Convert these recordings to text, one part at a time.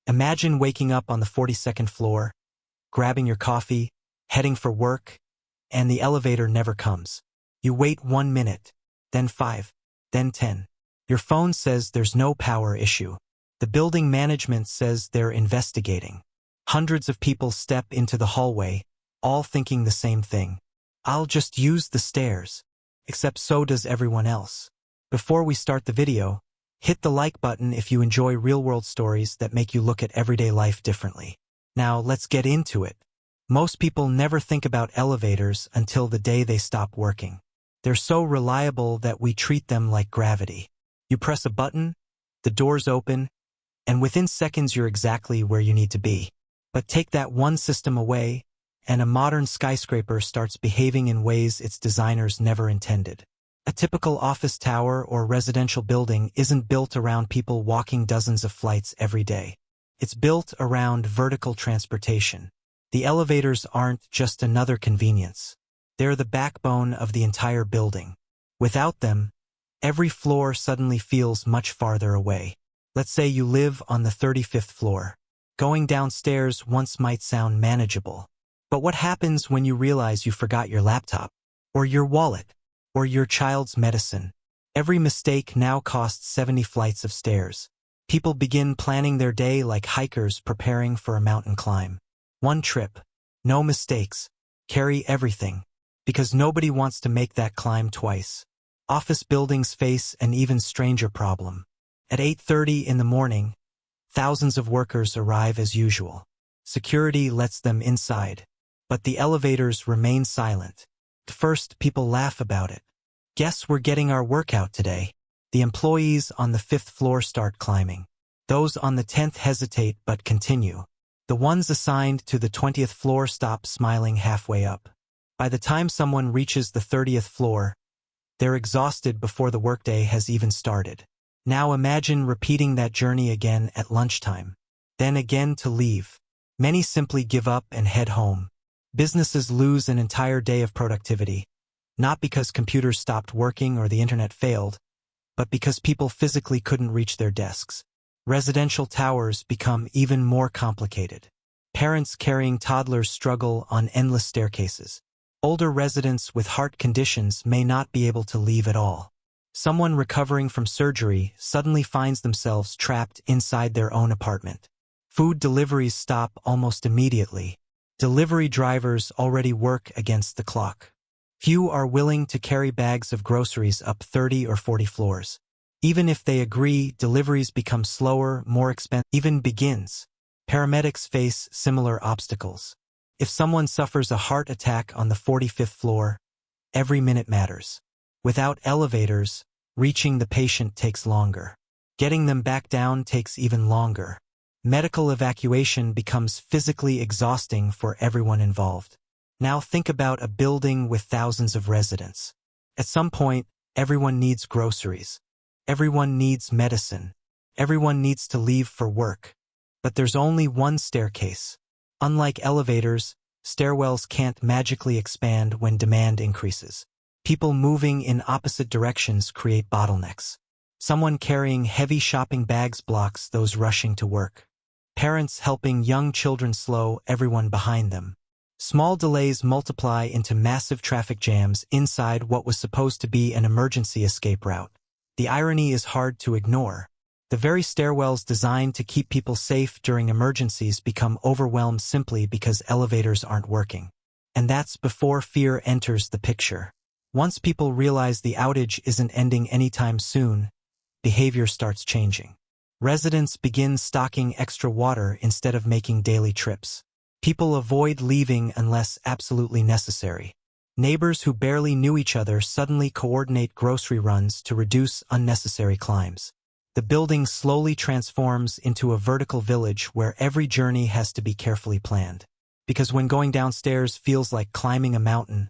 Imagine waking up on the 42nd floor, grabbing your coffee, heading for work, and the elevator never comes. You wait 1 minute, then 5, then 10. Your phone says there's no power issue. The building management says they're investigating. Hundreds of people step into the hallway, all thinking the same thing. I'll just use the stairs. Except so does everyone else. Before we start the video, hit the like button if you enjoy real-world stories that make you look at everyday life differently. Now let's get into it. Most people never think about elevators until the day they stop working. They're so reliable that we treat them like gravity. You press a button, the doors open, and within seconds you're exactly where you need to be. But take that one system away, and a modern skyscraper starts behaving in ways its designers never intended. A typical office tower or residential building isn't built around people walking dozens of flights every day. It's built around vertical transportation. The elevators aren't just another convenience. They're the backbone of the entire building. Without them, every floor suddenly feels much farther away. Let's say you live on the 35th floor. Going downstairs once might sound manageable. But what happens when you realize you forgot your laptop, or your wallet, or your child's medicine? Every mistake now costs 70 flights of stairs. People begin planning their day like hikers preparing for a mountain climb. One trip, no mistakes, carry everything, because nobody wants to make that climb twice. Office buildings face an even stranger problem. At 8:30 in the morning, thousands of workers arrive as usual. Security lets them inside, but the elevators remain silent. At first, people laugh about it. Guess we're getting our workout today. The employees on the 5th floor start climbing. Those on the 10th hesitate but continue. The ones assigned to the 20th floor stop smiling halfway up. By the time someone reaches the 30th floor, they're exhausted before the workday has even started. Now imagine repeating that journey again at lunchtime, then again to leave. Many simply give up and head home. Businesses lose an entire day of productivity, not because computers stopped working or the internet failed, but because people physically couldn't reach their desks. Residential towers become even more complicated. Parents carrying toddlers struggle on endless staircases. Older residents with heart conditions may not be able to leave at all. Someone recovering from surgery suddenly finds themselves trapped inside their own apartment. Food deliveries stop almost immediately. Delivery drivers already work against the clock. Few are willing to carry bags of groceries up 30 or 40 floors. Even if they agree, deliveries become slower, more expensive. Even begins. Paramedics face similar obstacles. If someone suffers a heart attack on the 45th floor, every minute matters. Without elevators, reaching the patient takes longer. Getting them back down takes even longer. Medical evacuation becomes physically exhausting for everyone involved. Now think about a building with thousands of residents. At some point, everyone needs groceries. Everyone needs medicine. Everyone needs to leave for work. But there's only one staircase. Unlike elevators, stairwells can't magically expand when demand increases. People moving in opposite directions create bottlenecks. Someone carrying heavy shopping bags blocks those rushing to work. Parents helping young children slow everyone behind them. Small delays multiply into massive traffic jams inside what was supposed to be an emergency escape route. The irony is hard to ignore. The very stairwells designed to keep people safe during emergencies become overwhelmed simply because elevators aren't working. And that's before fear enters the picture. Once people realize the outage isn't ending anytime soon, behavior starts changing. Residents begin stocking extra water instead of making daily trips. People avoid leaving unless absolutely necessary. Neighbors who barely knew each other suddenly coordinate grocery runs to reduce unnecessary climbs. The building slowly transforms into a vertical village where every journey has to be carefully planned. Because when going downstairs feels like climbing a mountain,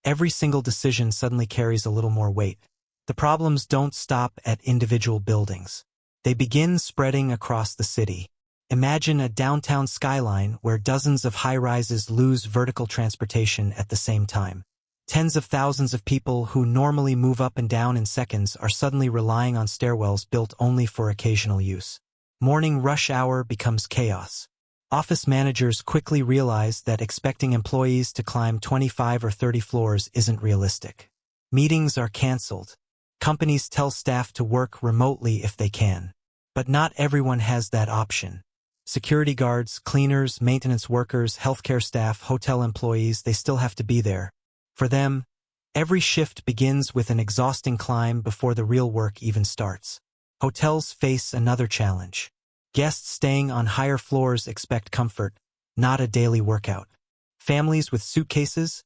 every single decision suddenly carries a little more weight. The problems don't stop at individual buildings. They begin spreading across the city. Imagine a downtown skyline where dozens of high-rises lose vertical transportation at the same time. Tens of thousands of people who normally move up and down in seconds are suddenly relying on stairwells built only for occasional use. Morning rush hour becomes chaos. Office managers quickly realize that expecting employees to climb 25 or 30 floors isn't realistic. Meetings are canceled. Companies tell staff to work remotely if they can. But not everyone has that option. Security guards, cleaners, maintenance workers, healthcare staff, hotel employees, they still have to be there. For them, every shift begins with an exhausting climb before the real work even starts. Hotels face another challenge. Guests staying on higher floors expect comfort, not a daily workout. Families with suitcases,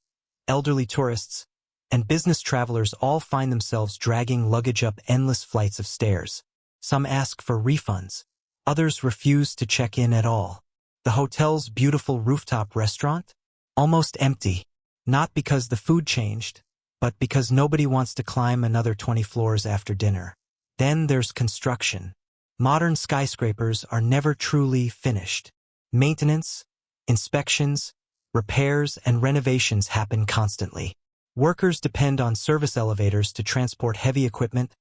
elderly tourists, and business travelers all find themselves dragging luggage up endless flights of stairs. Some ask for refunds. Others refuse to check in at all. The hotel's beautiful rooftop restaurant? Almost empty. Not because the food changed, but because nobody wants to climb another 20 floors after dinner. Then there's construction. Modern skyscrapers are never truly finished. Maintenance, inspections, repairs, and renovations happen constantly. Workers depend on service elevators to transport heavy equipment,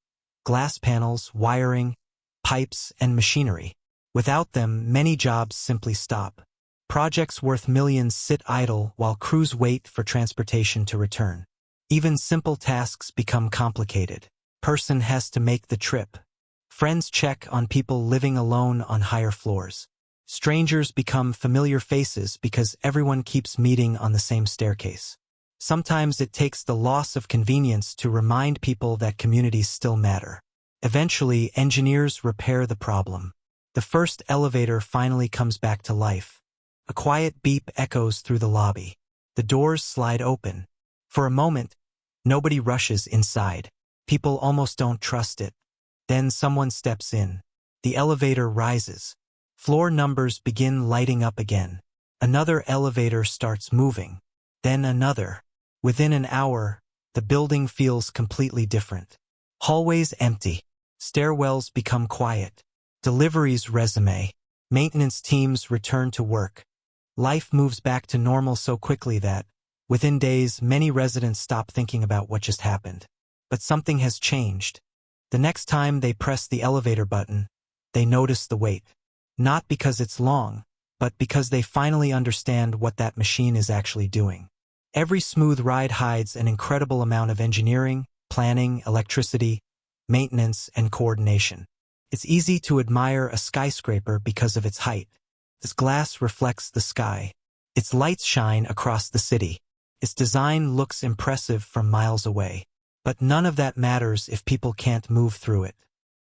glass panels, wiring, pipes, and machinery. Without them, many jobs simply stop. Projects worth millions sit idle while crews wait for transportation to return. Even simple tasks become complicated. Person has to make the trip. Friends check on people living alone on higher floors. Strangers become familiar faces because everyone keeps meeting on the same staircase. Sometimes it takes the loss of convenience to remind people that communities still matter. Eventually, engineers repair the problem. The first elevator finally comes back to life. A quiet beep echoes through the lobby. The doors slide open. For a moment, nobody rushes inside. People almost don't trust it. Then someone steps in. The elevator rises. Floor numbers begin lighting up again. Another elevator starts moving. Then another. Within an hour, the building feels completely different. Hallways empty. Stairwells become quiet. Deliveries resume. Maintenance teams return to work. Life moves back to normal so quickly that, within days, many residents stop thinking about what just happened. But something has changed. The next time they press the elevator button, they notice the wait. Not because it's long, but because they finally understand what that machine is actually doing. Every smooth ride hides an incredible amount of engineering, planning, electricity, maintenance, and coordination. It's easy to admire a skyscraper because of its height. Its glass reflects the sky. Its lights shine across the city. Its design looks impressive from miles away. But none of that matters if people can't move through it.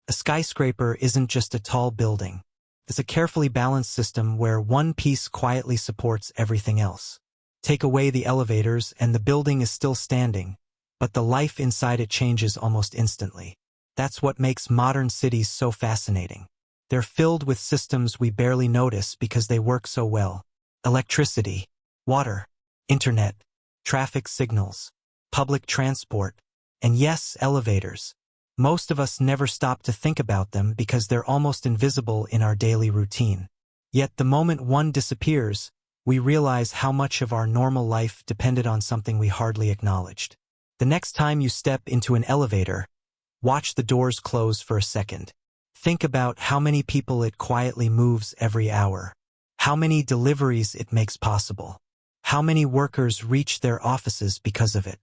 A skyscraper isn't just a tall building. It's a carefully balanced system where one piece quietly supports everything else. Take away the elevators and the building is still standing, but the life inside it changes almost instantly. That's what makes modern cities so fascinating. They're filled with systems we barely notice because they work so well. Electricity, water, internet, traffic signals, public transport, and yes, elevators. Most of us never stop to think about them because they're almost invisible in our daily routine. Yet the moment one disappears, we realize how much of our normal life depended on something we hardly acknowledged. The next time you step into an elevator, watch the doors close for a second. Think about how many people it quietly moves every hour. How many deliveries it makes possible. How many workers reach their offices because of it.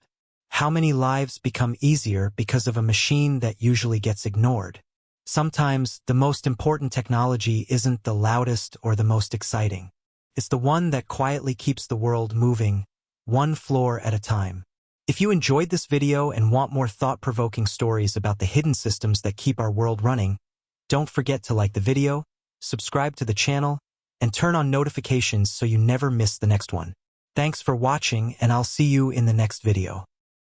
How many lives become easier because of a machine that usually gets ignored? Sometimes, the most important technology isn't the loudest or the most exciting. It's the one that quietly keeps the world moving, one floor at a time. If you enjoyed this video and want more thought-provoking stories about the hidden systems that keep our world running, don't forget to like the video, subscribe to the channel, and turn on notifications so you never miss the next one. Thanks for watching, and I'll see you in the next video.